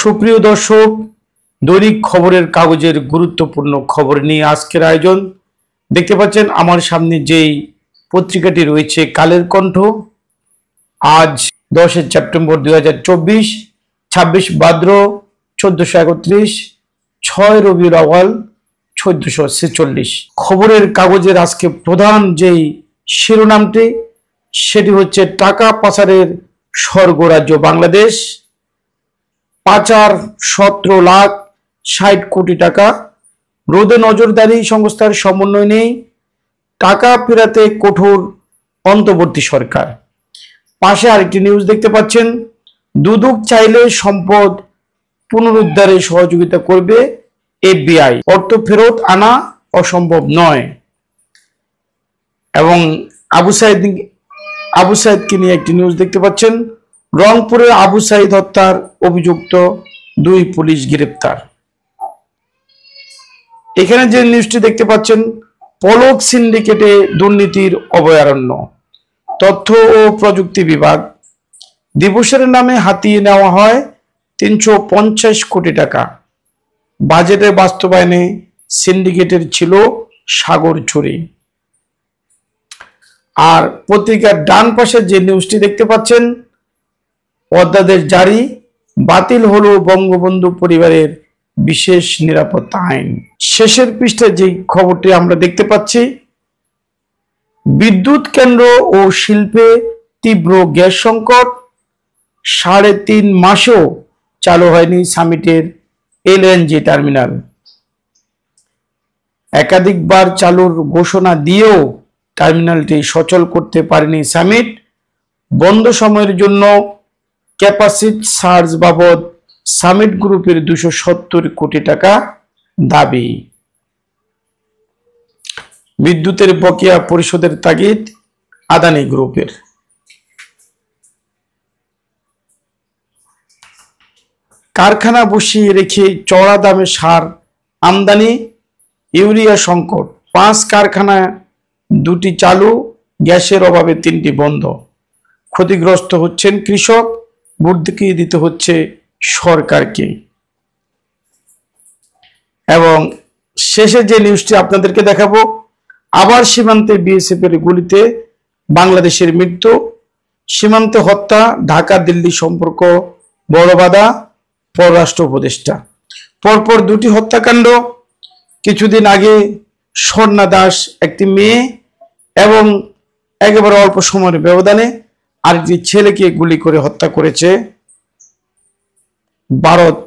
সুপ্রিয় দর্শক, দৈনিক খবরের কাগজের গুরুত্বপূর্ণ খবর নিয়ে আজকের আয়োজন। দেখতে পাচ্ছেন আমার সামনে যেই পত্রিকাটি রয়েছে কালের কণ্ঠ। আজ 10 সেপ্টেম্বর 2024, 26 ভাদ্র 1431, 6 রবিউল আউয়াল 1446। খবরের কাগজের আজকে প্রধান যেই শিরোনামটি সেটি হচ্ছে টাকা পাচারের স্বর্গরাজ্য বাংলাদেশ, পাচার 17,60 কোটি টাকা, রোদে নজরদারি সংস্থার সমন্বয় নেই, টাকা ফেরাতে কঠোর অন্তর্বর্তী সরকার। পাশে আরেকটি নিউজ দেখতে পাচ্ছেন, দুদক চাইলে সম্পদ পুনরুদ্ধারে সহযোগিতা করবে FBI, অর্থ ফেরত আনা অসম্ভব নয়। এবং আবু সাইদকে নিয়ে একটি নিউজ দেখতে পাচ্ছেন, রংপুরের আবু সাইদ হত্যার অভিযুক্ত 2 পুলিশ গ্রেপ্তার। এখানে যে নিউজটি দেখতে পাচ্ছেন, পলক সিন্ডিকেটে দুর্নীতির অভয়ারণ্য, তথ্য ও প্রযুক্তি বিভাগ দিবসের নামে হাতিয়ে নেওয়া হয় 350 কোটি টাকা। বাজেটের বাস্তবায়নে সিন্ডিকেটের ছিল সাগর ছড়ি। আর পত্রিকার ডান পাশে যে নিউজটি দেখতে পাচ্ছেন, অধ্যাদেশ জারি, বাতিল হলো বঙ্গবন্ধু পরিবারের বিশেষ নিরাপত্তা আইন। শেষের পৃষ্ঠায় যে খবরটি আমরা দেখতে পাচ্ছি, বিদ্যুৎ কেন্দ্র ও শিল্পে তীব্র গ্যাস সংকট, 3.5 মাসেও চালু হয়নি সামিটের LNG টার্মিনাল। একাধিকবার চালুর ঘোষণা দিয়েও টার্মিনালটি সচল করতে পারেনি সামিট। বন্ধ সময়ের জন্য ক্যাপাসিটি সার্জ বাবদ সামিট গ্রুপের 270 কোটি টাকা দাবি। বিদ্যুতের বকেয়া পরিশোধের তাগিদ আদানি গ্রুপের। কারখানা বসিয়ে রেখে চড়া দামে সার আমদানি, ইউরিয়া সংকট, 5 কারখানা 2টি চালু, গ্যাসের অভাবে 3টি বন্ধ। ক্ষতিগ্রস্ত হচ্ছেন কৃষক, ভর্তুকি দিতে হচ্ছে সরকারকে। এবং শেষে যে নিউজটি আপনাদেরকে দেখাবো, আবার সীমান্তে BSF এর গুলিতে বাংলাদেশের মৃত্যু, সীমান্তে হত্যা, ঢাকা দিল্লি সম্পর্ক বড় বাধা, পররাষ্ট্র উপদেষ্টা। পরপর 2টি হত্যাকাণ্ড, কিছুদিন আগে স্বর্ণা দাস একটি মেয়ে এবং একেবারে অল্প সময়ের ব্যবধানে আরেকটি ছেলেকে গুলি করে হত্যা করেছে ভারত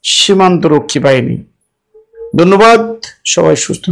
সীমান্তরক্ষী বাহিনী। ধন্যবাদ, সবাই সুস্থ।